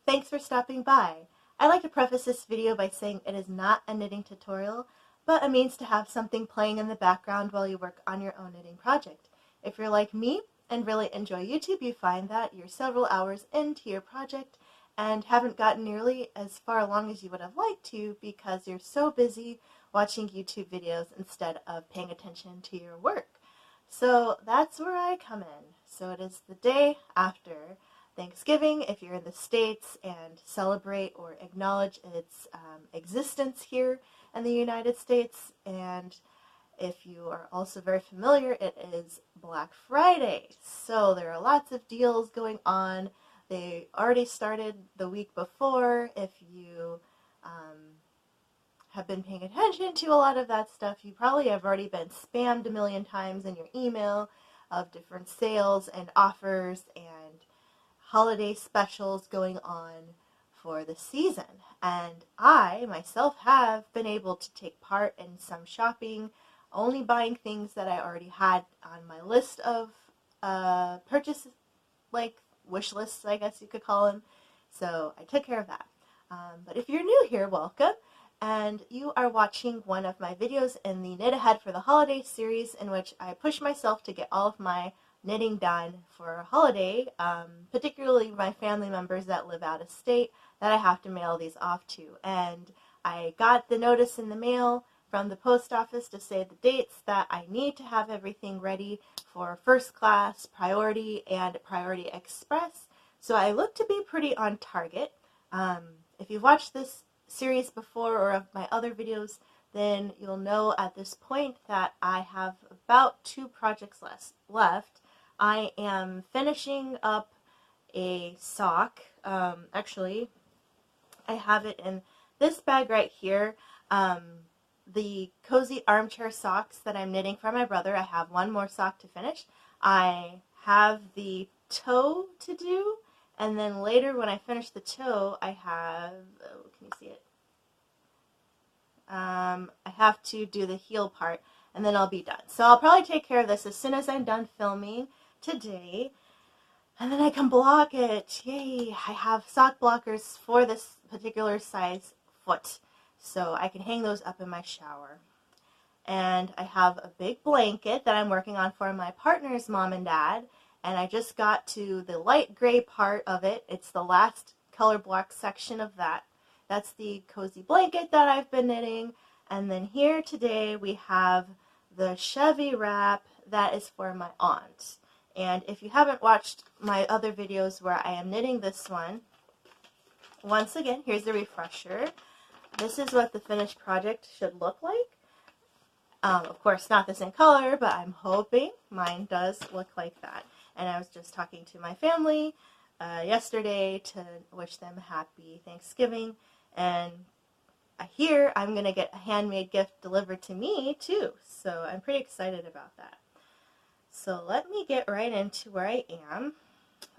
Thanks for stopping by. I'd like to preface this video by saying it is not a knitting tutorial, but a means to have something playing in the background while you work on your own knitting project. If you're like me and really enjoy YouTube, you find that you're several hours into your project and haven't gotten nearly as far along as you would have liked to because you're so busy watching YouTube videos instead of paying attention to your work. So that's where I come in. So it is the day after Thanksgiving if you're in the States and celebrate or acknowledge its existence here in the United States. And if you are also very familiar, it is Black Friday. So there are lots of deals going on. They already started the week before. If you have been paying attention to a lot of that stuff, you probably have already been spammed a million times in your email of different sales and offers and holiday specials going on for the season. And I myself have been able to take part in some shopping, only buying things that I already had on my list of purchase, like wish lists, I guess you could call them. So I took care of that. But if you're new here, welcome. And you are watching one of my videos in the Knit Ahead for the Holiday series, in which I push myself to get all of my knitting done for a holiday, particularly my family members that live out of state that I have to mail these off to. And I got the notice in the mail from the post office to say the dates that I need to have everything ready for first class, priority, and priority express. So I look to be pretty on target. If you've watched this series before or of my other videos, then you'll know at this point that I have about 2 projects left. I am finishing up a sock. Actually, I have it in this bag right here. The cozy armchair socks that I'm knitting for my brother. I have one more sock to finish. I have the toe to do, and then later when I finish the toe, I have, oh, can you see it? I have to do the heel part, and then I'll be done. So I'll probably take care of this as soon as I'm done filming today, and then I can block it. Yay! I have sock blockers for this particular size foot, so I can hang those up in my shower. And I have a big blanket that I'm working on for my partner's mom and dad, and I just got to the light gray part of it. It's the last color block section of that. That's the cozy blanket that I've been knitting. And then here today we have the Chevee wrap that is for my aunt. And if you haven't watched my other videos where I am knitting this one, once again, here's the refresher. This is what the finished project should look like. Of course, not the same color, but I'm hoping mine does look like that. And I was just talking to my family yesterday to wish them happy Thanksgiving. And I hear I'm going to get a handmade gift delivered to me, too. So I'm pretty excited about that. So let me get right into where I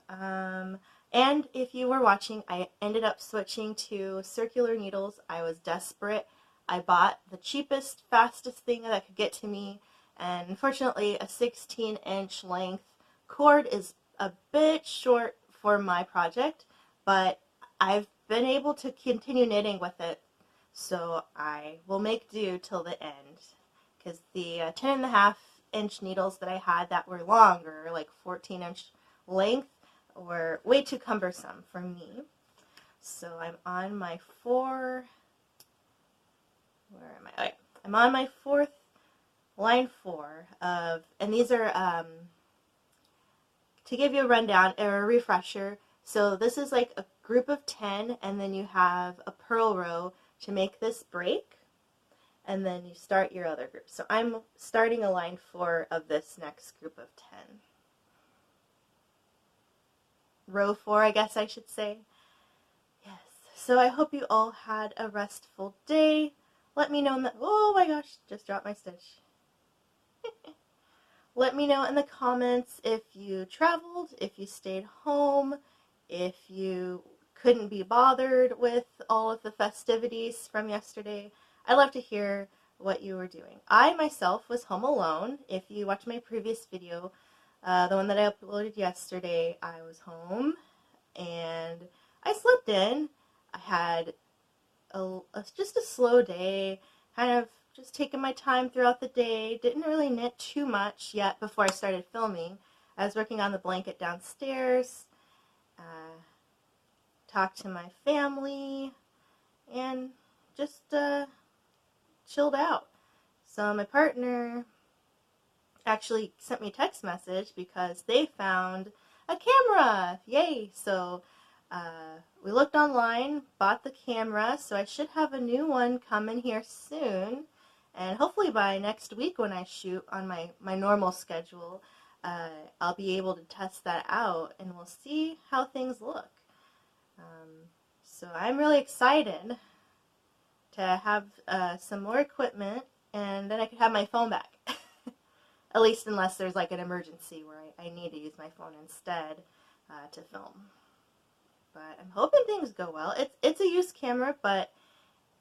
am. And if you were watching, I ended up switching to circular needles. I was desperate. I bought the cheapest, fastest thing that could get to me. And unfortunately, a 16-inch length cord is a bit short for my project, but I've been able to continue knitting with it, so I will make do till the end, because the 10.5-inch needles that I had that were longer, like 14-inch length, were way too cumbersome for me. So I'm on my I'm on my 4th, line 4 of, and these are, to give you a rundown or a refresher, so this is like a group of 10, and then you have a purl row to make this break, and then you start your other group. So I'm starting a line 4 of this next group of 10. Row 4, I guess I should say. Yes. So I hope you all had a restful day. Let me know in the, oh my gosh, just dropped my stitch. Let me know in the comments if you traveled, if you stayed home, if you couldn't be bothered with all of the festivities from yesterday. I'd love to hear what you were doing. I myself was home alone. If you watched my previous video, the one that I uploaded yesterday, I was home and I slept looked in. I had just a slow day, kind of just taking my time throughout the day. Didn't really knit too much yet before I started filming. I was working on the blanket downstairs, talked to my family, and just chilled out. So my partner actually sent me a text message because they found a camera. Yay! So we looked online, bought the camera, so I should have a new one coming here soon. And hopefully by next week when I shoot on my normal schedule, I'll be able to test that out and we'll see how things look. So I'm really excited to have some more equipment, and then I could have my phone back. At least unless there's like an emergency where I need to use my phone instead to film. But I'm hoping things go well. It's a used camera, but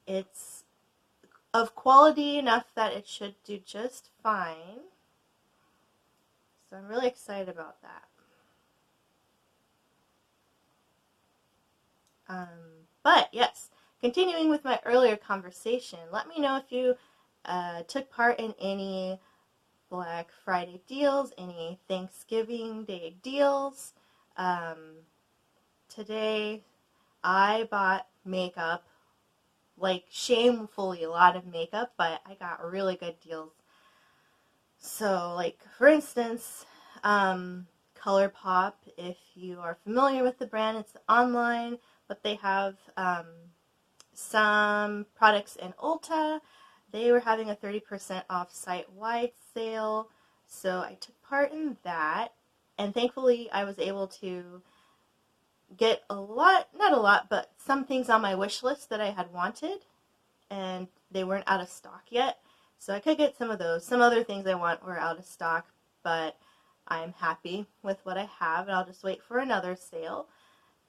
it's of quality enough that it should do just fine. So I'm really excited about that. But yes, continuing with my earlier conversation, let me know if you took part in any Black Friday deals, any Thanksgiving Day deals. Today I bought makeup, like shamefully a lot of makeup, but I got really good deals. So like for instance, ColourPop, if you are familiar with the brand, it's online, but they have some products in Ulta. They were having a 30% off site-wide sale, so I took part in that, and thankfully I was able to get a lot, not a lot, but some things on my wish list that I had wanted, and they weren't out of stock yet, so I could get some of those. Some other things I want were out of stock, but I'm happy with what I have, and I'll just wait for another sale.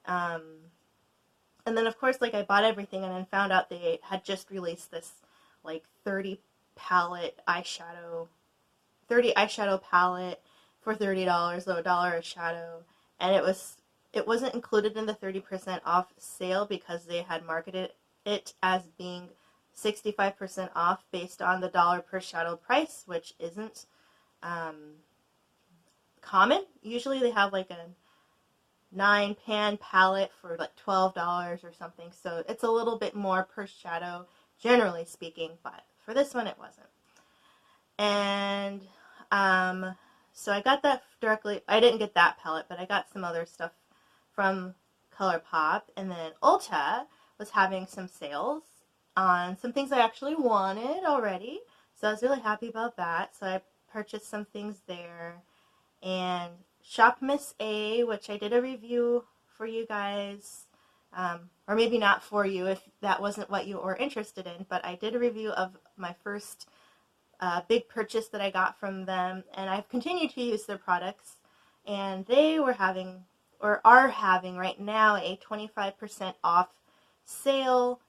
And then, of course, like I bought everything and then found out they had just released this like 30 eyeshadow palette for $30, though $1 a shadow, and it wasn't included in the 30% off sale because they had marketed it as being 65% off based on the $1 per shadow price, which isn't common. Usually they have like a 9-pan palette for like $12 or something, so it's a little bit more per shadow, generally speaking, but for this one it wasn't. And so I got that directly. I didn't get that palette, but I got some other stuff from ColourPop, and then Ulta was having some sales on some things I actually wanted already, so I was really happy about that. So I purchased some things there, and Shop Miss A, which I did a review for you guys, or maybe not for you if that wasn't what you were interested in, but I did a review of my first big purchase that I got from them, and I've continued to use their products, and they were having, or are having right now, a 25% off sale,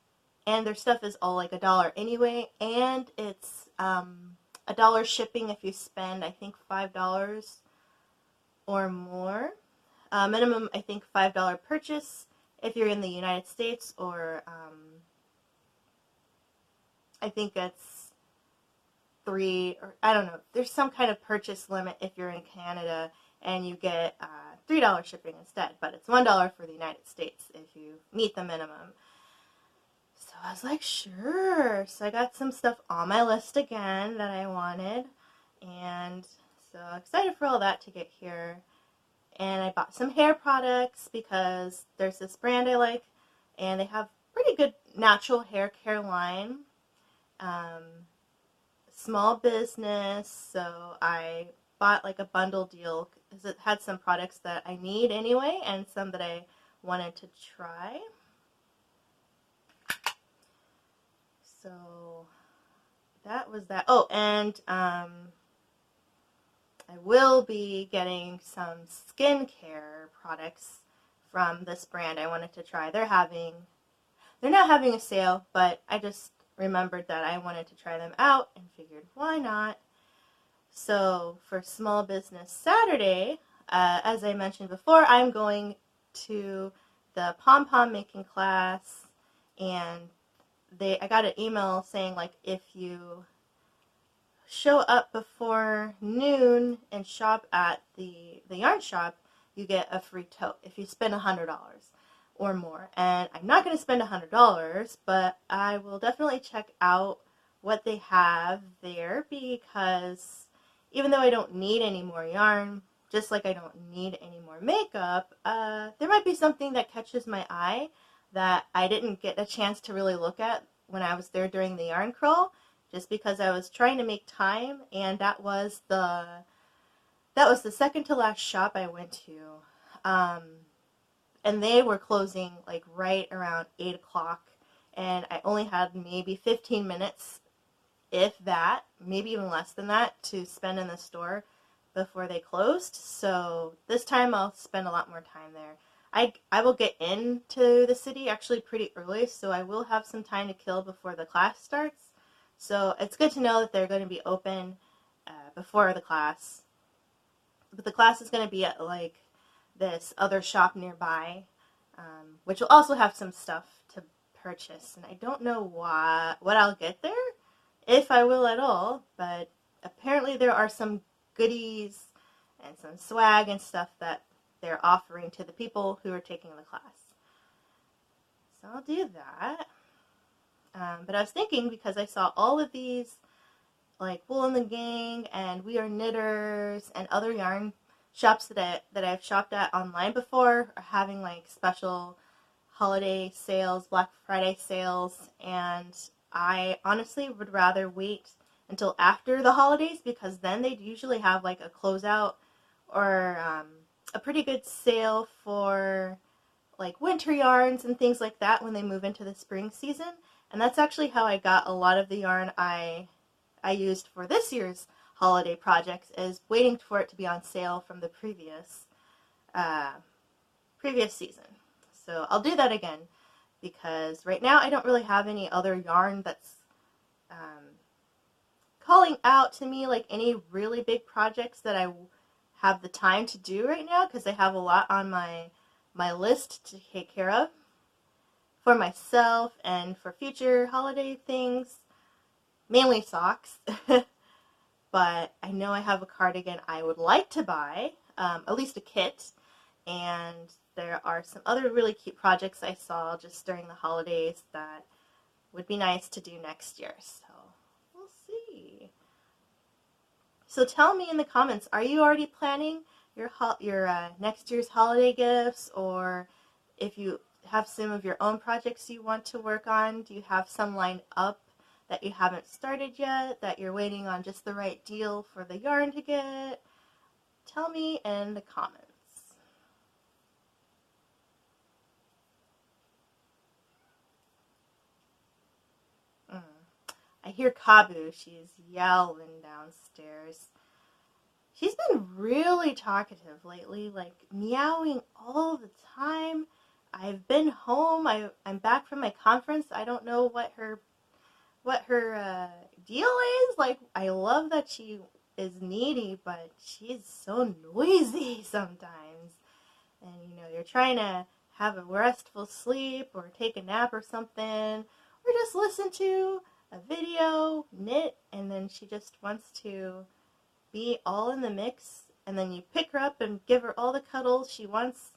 and their stuff is all like $1 anyway, and it's $1 shipping if you spend, I think, $5 or more. Minimum, I think, $5 purchase if you're in the United States, or I think it's $3, or I don't know. There's some kind of purchase limit if you're in Canada, and you get $3 shipping instead, but it's $1 for the United States if you meet the minimum. So I was like, sure. So I got some stuff on my list again that I wanted, and so excited for all that to get here. And I bought some hair products because there's this brand I like, and they have pretty good natural hair care line. Small business, so I bought like a bundle deal because it had some products that I need anyway and some that I wanted to try. So that was that. Oh, and I will be getting some skincare products from this brand I wanted to try. They're not having a sale, but I just remembered that I wanted to try them out and figured, why not? So for Small Business Saturday, as I mentioned before, I'm going to the pom-pom making class, and I got an email saying, like, if you show up before noon and shop at the yarn shop, you get a free tote if you spend $100 or more. And I'm not going to spend $100, but I will definitely check out what they have there, because even though I don't need any more yarn, just like I don't need any more makeup, there might be something that catches my eye that I didn't get a chance to really look at when I was there during the yarn crawl, just because I was trying to make time. And that was the second to last shop I went to, and they were closing like right around 8 o'clock, and I only had maybe 15 minutes, if that, maybe even less than that, to spend in the store before they closed. So this time I'll spend a lot more time there. I will get into the city actually pretty early, so I will have some time to kill before the class starts. So it's good to know that they're going to be open before the class. But the class is going to be at like this other shop nearby, which will also have some stuff to purchase. And I don't know what I'll get there, if I will at all, but apparently there are some goodies and some swag and stuff that they're offering to the people who are taking the class. So I'll do that. But I was thinking, because I saw all of these, like Wool and the Gang and We Are Knitters and other yarn shops that I've shopped at online before are having like special holiday sales, Black Friday sales, and I honestly would rather wait until after the holidays, because then they'd usually have like a closeout or a pretty good sale for like winter yarns and things like that when they move into the spring season. And that's actually how I got a lot of the yarn I used for this year's holiday projects, is waiting for it to be on sale from the previous season. So I'll do that again, because right now I don't really have any other yarn that's calling out to me, like any really big projects that I have the time to do right now, because I have a lot on my list to take care of for myself and for future holiday things, mainly socks. But I know I have a cardigan I would like to buy, at least a kit, and there are some other really cute projects I saw just during the holidays that would be nice to do next year. So we'll see. So tell me in the comments, are you already planning your next year's holiday gifts, or if you have some of your own projects you want to work on? Do you have some lined up that you haven't started yet, that you're waiting on just the right deal for the yarn to get? Tell me in the comments. I hear Kabu. She's yelling downstairs. She's been really talkative lately, like meowing all the time. I've been home. I'm back from my conference. I don't know what her deal is. Like, I love that she is needy, but she's so noisy sometimes. And you're trying to have a restful sleep or take a nap or something, or just listen to a video, knit, and then she just wants to be all in the mix, and then you pick her up and give her all the cuddles she wants,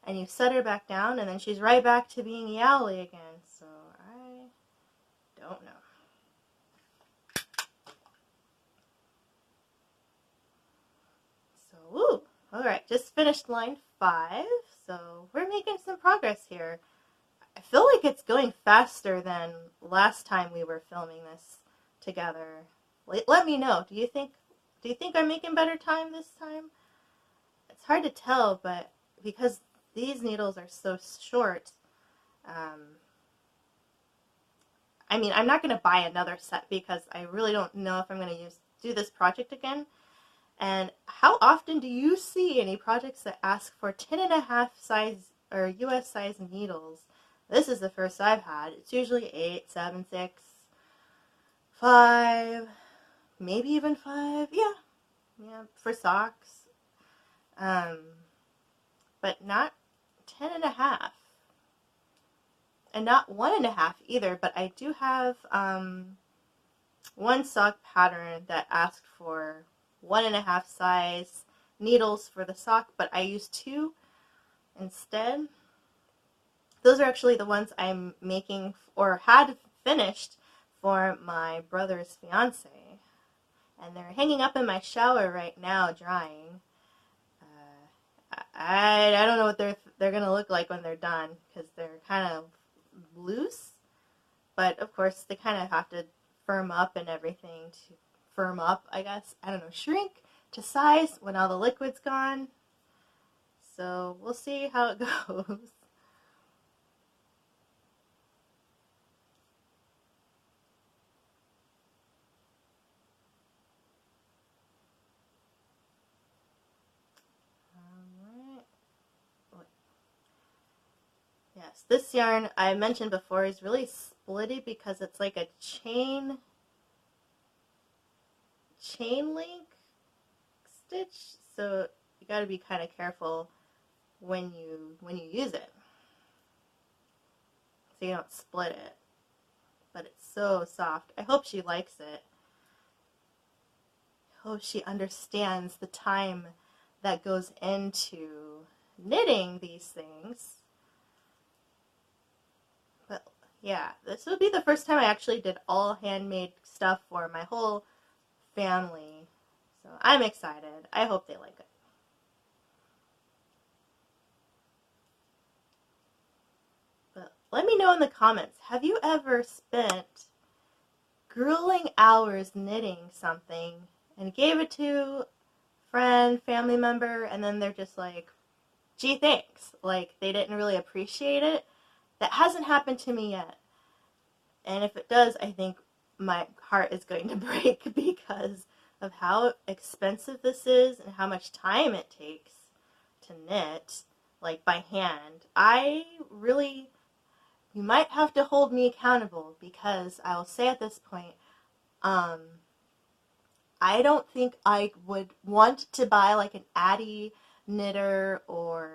and you set her back down, and then she's right back to being yowly again. So I don't know. So, woo! Alright, just finished line 5, so we're making some progress here. I feel like it's going faster than last time we were filming this together. Let me know. Do you think I'm making better time this time? It's hard to tell, but because these needles are so short, I mean, I'm not going to buy another set because I really don't know if I'm going to do this project again. And how often do you see any projects that ask for 10.5 size or US size needles? This is the first I've had. It's usually 8, 7, 6, 5, maybe even 5. Yeah, for socks. But not 10.5. and not 1.5 either, but I do have one sock pattern that asked for 1.5 size needles for the sock, but I used 2 instead. Those are actually the ones I'm making or had finished for my brother's fiance, and they're hanging up in my shower right now, drying. I don't know what they're gonna look like when they're done because they're kind of loose, but of course they kind of have to firm up and everything to firm up, I guess. I don't know, shrink to size when all the liquid's gone. So we'll see how it goes. Alright. Yes, this yarn I mentioned before is really splitty because it's like a chain link stitch, so you got to be kind of careful when you use it, so you don't split it. But it's so soft. I hope she likes it. I hope she understands the time that goes into knitting these things. But yeah, this would be the first time I actually did all handmade stuff for my whole family. So I'm excited. I hope they like it. But let me know in the comments, have you ever spent grueling hours knitting something and gave it to friend, family member, and then they're just like, gee, thanks. Like, they didn't really appreciate it? That hasn't happened to me yet. And if it does, I think my heart is going to break because of how expensive this is and how much time it takes to knit, like by hand. You might have to hold me accountable because I will say at this point, I don't think I would want to buy like an Addy knitter, or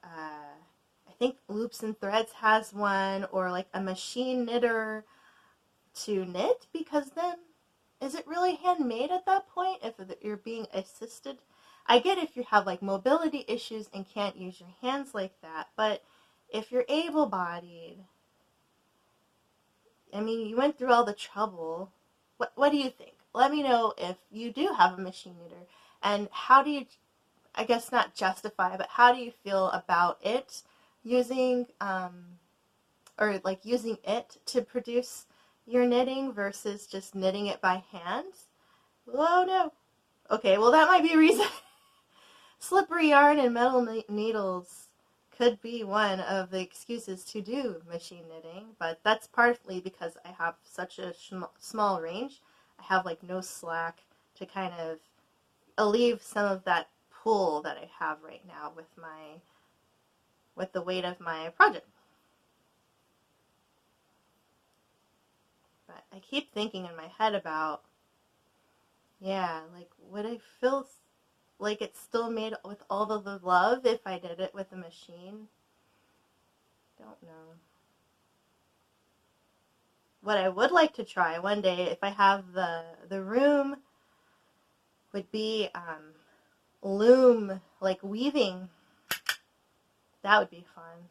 I think Loops and Threads has one, or like a machine knitter to knit, because then is it really handmade at that point if you're being assisted? I get if you have like mobility issues and can't use your hands like that, but if you're able-bodied, I mean, you went through all the trouble. What do you think? Let me know if you do have a machine knitter, and how do you, I guess not justify, but how do you feel about it using, or like using it to produce your knitting versus just knitting it by hand? Oh no. Okay, well that might be a reason. Slippery yarn and metal needles could be one of the excuses to do machine knitting, but that's partly because I have such a small range. I have like no slack to kind of alleviate some of that pull that I have right now with the weight of my project. But I keep thinking in my head about, yeah, like would I feel like it's still made with all of the love if I did it with a machine? Don't know. What I would like to try one day, if I have the room, would be loom, like weaving. That would be fun.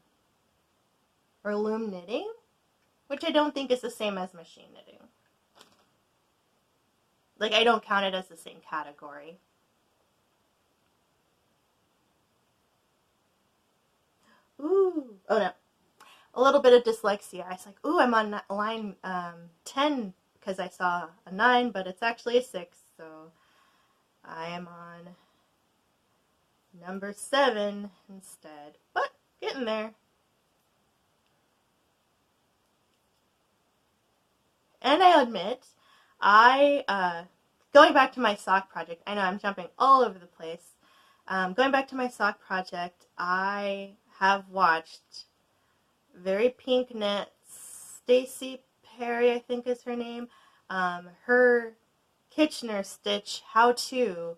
Or loom knitting, which I don't think is the same as machine knitting. Like, I don't count it as the same category. Ooh, oh no. A little bit of dyslexia. I was like, ooh, I'm on line 10 because I saw a 9, but it's actually a 6, so I am on number 7 instead. But getting there. And I admit, going back to my sock project, I know I'm jumping all over the place. Going back to my sock project, I have watched Very Pink Knits, Stacy Perry, I think is her name, her Kitchener stitch how-to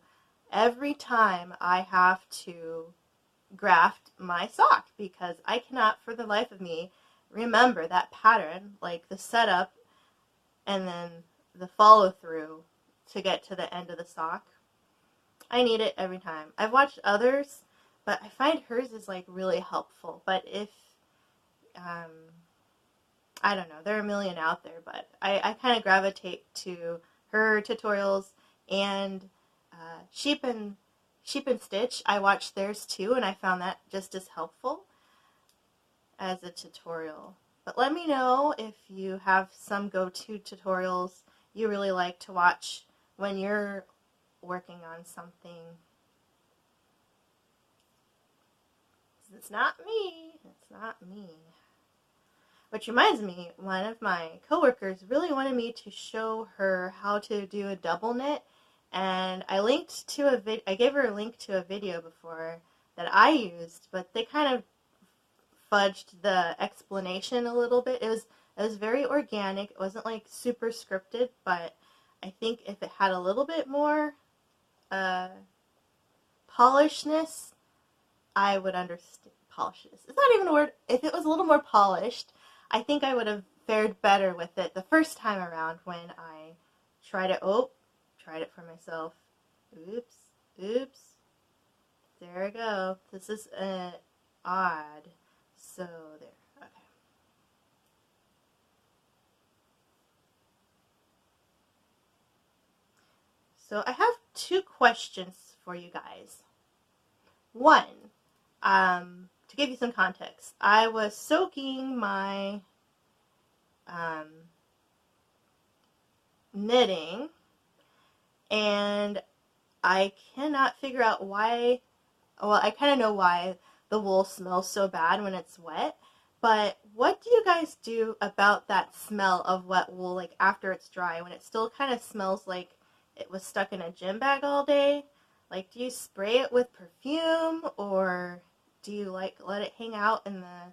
every time I have to graft my sock, because I cannot for the life of me remember that pattern, like the setup and then the follow through to get to the end of the sock. I need it every time. I've watched others, but I find hers is like really helpful. But if um, I don't know, there are a million out there, but I kind of gravitate to her tutorials and Sheep and Stitch. I watched theirs too, and I found that just as helpful as a tutorial. But let me know if you have some go-to tutorials you really like to watch when you're working on something. It's not me. It's not me. Which reminds me, one of my coworkers really wanted me to show her how to do a double knit, and I gave her a link to a video before that I used, but they kind of fudged the explanation a little bit. It was very organic. It wasn't like super scripted, but I think if it had a little bit more polishedness, I would understand. Polishes. It's not even a word. If it was a little more polished, I think I would have fared better with it the first time around when I tried it. Oh, tried it for myself. Oops. Oops. There we go. This is odd. So there. Okay. So I have two questions for you guys. One, to give you some context, I was soaking my knitting, and I cannot figure out why. Well, I kind of know why the wool smells so bad when it's wet, but what do you guys do about that smell of wet wool, like after it's dry, when it still kind of smells like it was stuck in a gym bag all day? Like, do you spray it with perfume, or do you like let it hang out in the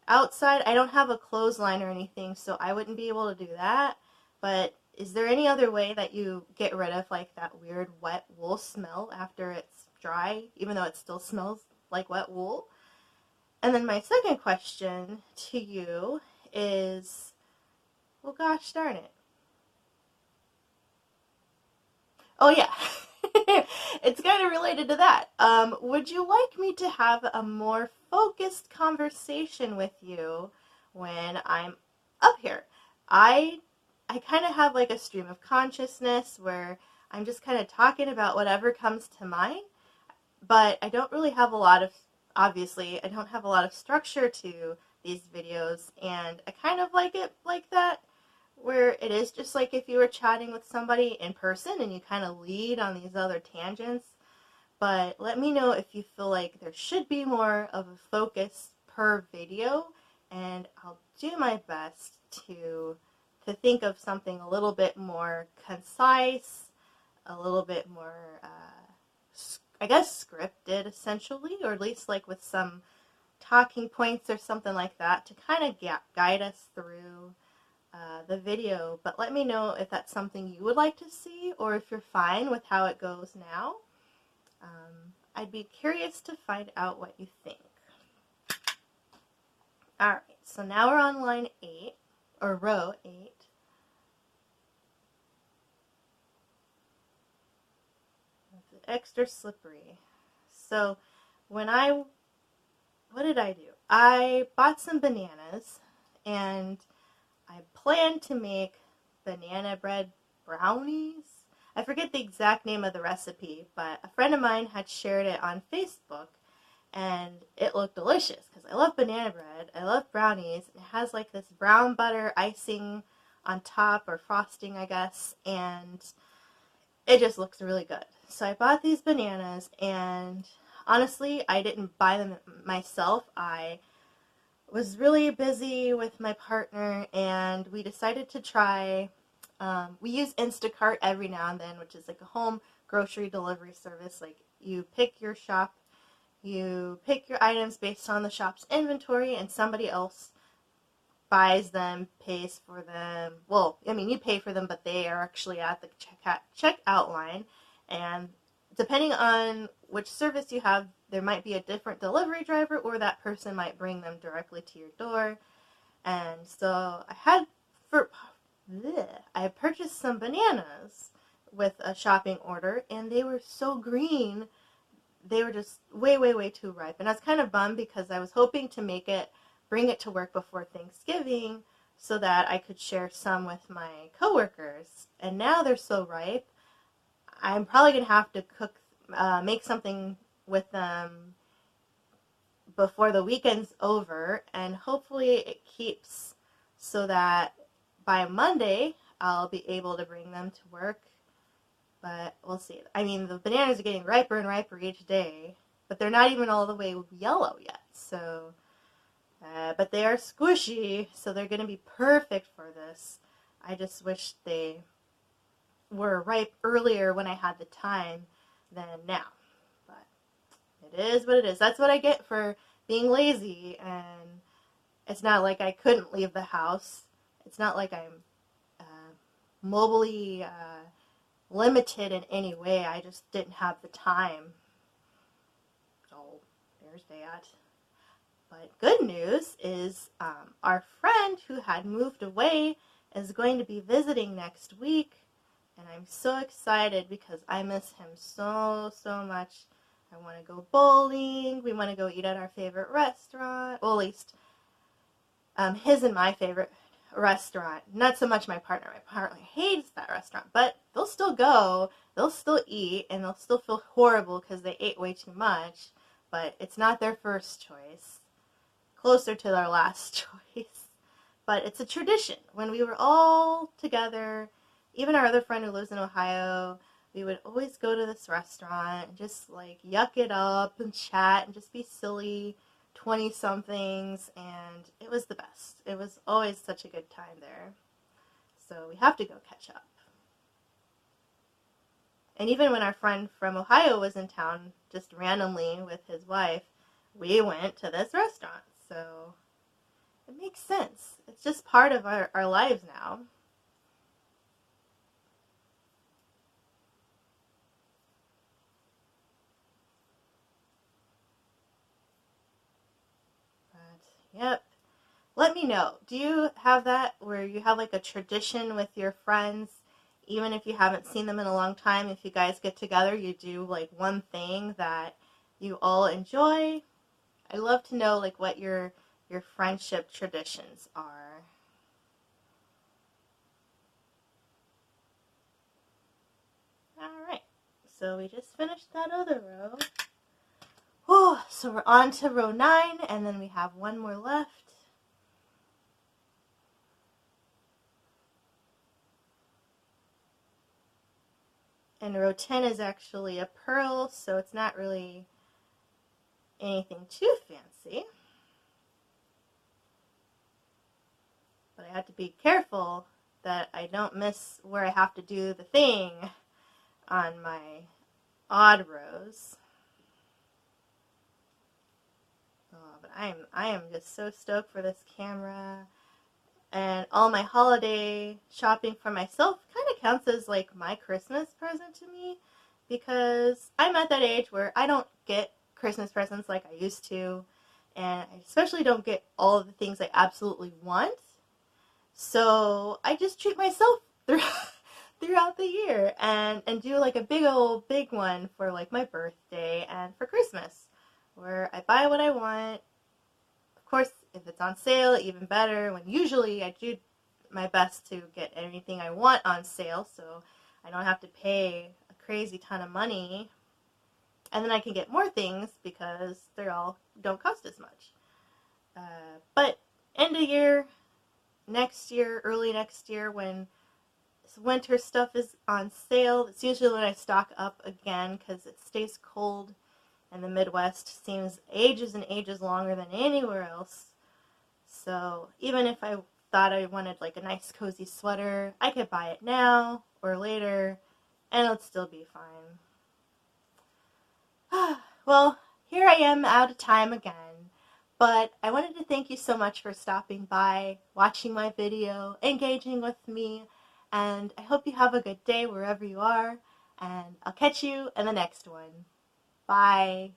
outside? I don't have a clothesline or anything, so I wouldn't be able to do that. But is there any other way that you get rid of like that weird wet wool smell after it's dry, even though it still smells like wet wool? And then my second question to you is, well, gosh darn it. Oh yeah, it's kind of related to that. Would you like me to have a more focused conversation with you when I'm up here? I I kind of have like a stream of consciousness where I'm just kind of talking about whatever comes to mind, but I don't really have a lot of, obviously, I don't have a lot of structure to these videos, and I kind of like it like that, where it is just like if you were chatting with somebody in person and you kind of lead on these other tangents. But let me know if you feel like there should be more of a focus per video, and I'll do my best to think of something a little bit more concise, a little bit more, I guess, scripted essentially, or at least like with some talking points or something like that to kind of guide us through the video. But let me know if that's something you would like to see, or if you're fine with how it goes now. I'd be curious to find out what you think. Alright, so now we're on line 8, or row 8. It's extra slippery. So what did I do? I bought some bananas, and I planned to make banana bread brownies. I forget the exact name of the recipe, but a friend of mine had shared it on Facebook, and it looked delicious because I love banana bread. I love brownies. It has like this brown butter icing on top, or frosting, I guess, and it just looks really good. So I bought these bananas, and honestly, I didn't buy them myself. I was really busy with my partner, and we decided to try, we use Instacart every now and then, which is like a home grocery delivery service. Like, you pick your items based on the shop's inventory, and somebody else buys them, pays for them. Well, I mean, you pay for them, but they are actually at the checkout line, and depending on which service you have, there might be a different delivery driver, or that person might bring them directly to your door. And so I purchased some bananas with a shopping order, and they were so green. They were just way, way, way too ripe. And I was kind of bummed because I was hoping to bring it to work before Thanksgiving so that I could share some with my coworkers. And now they're so ripe, I'm probably going to have to make something with them before the weekend's over, and hopefully it keeps so that by Monday I'll be able to bring them to work. But we'll see. I mean, the bananas are getting riper and riper each day, but they're not even all the way yellow yet. So, but they are squishy, so they're going to be perfect for this. I just wish they were ripe earlier when I had the time than now. But it is what it is. That's what I get for being lazy, and it's not like I couldn't leave the house. It's not like I'm mobily limited in any way. I just didn't have the time. So there's that. But good news is our friend who had moved away is going to be visiting next week, and I'm so excited because I miss him so, so much. I want to go bowling. We want to go eat at our favorite restaurant. Well, at least his and my favorite restaurant. Not so much my partner. My partner hates that restaurant, but they'll still go. They'll still eat, and they'll still feel horrible because they ate way too much. But it's not their first choice. Closer to their last choice. But it's a tradition. When we were all together, even our other friend who lives in Ohio, we would always go to this restaurant and just like yuck it up and chat and just be silly 20-somethings, and it was the best. It was always such a good time there. So we have to go catch up. And even when our friend from Ohio was in town, just randomly with his wife, we went to this restaurant. So it makes sense. It's just part of our lives now. But, yep. Let me know. Do you have that where you have like a tradition with your friends, even if you haven't seen them in a long time? If you guys get together, you do like one thing that you all enjoy? I love to know like what your friendship traditions are. Alright, so we just finished that other row. Whew, so we're on to row 9, and then we have one more left. And row 10 is actually a purl, so it's not really anything too fancy. But I have to be careful that I don't miss where I have to do the thing on my odd rows. Oh, but I am just so stoked for this camera. And all my holiday shopping for myself kind of counts as like my Christmas present to me, because I'm at that age where I don't get Christmas presents like I used to, and I especially don't get all of the things I absolutely want. So I just treat myself throughout the year, and do like a big one for like my birthday and for Christmas, where I buy what I want. Of course, if it's on sale, even better. When usually I do my best to get anything I want on sale, so I don't have to pay a crazy ton of money. And then I can get more things because they all don't cost as much. But end of year, next year, early next year, when winter stuff is on sale, it's usually when I stock up again because it stays cold, and the Midwest seems ages and ages longer than anywhere else. So even if I thought I wanted like a nice cozy sweater, I could buy it now or later, and it'll still be fine. Well, here I am out of time again, but I wanted to thank you so much for stopping by, watching my video, engaging with me, and I hope you have a good day wherever you are, and I'll catch you in the next one. Bye.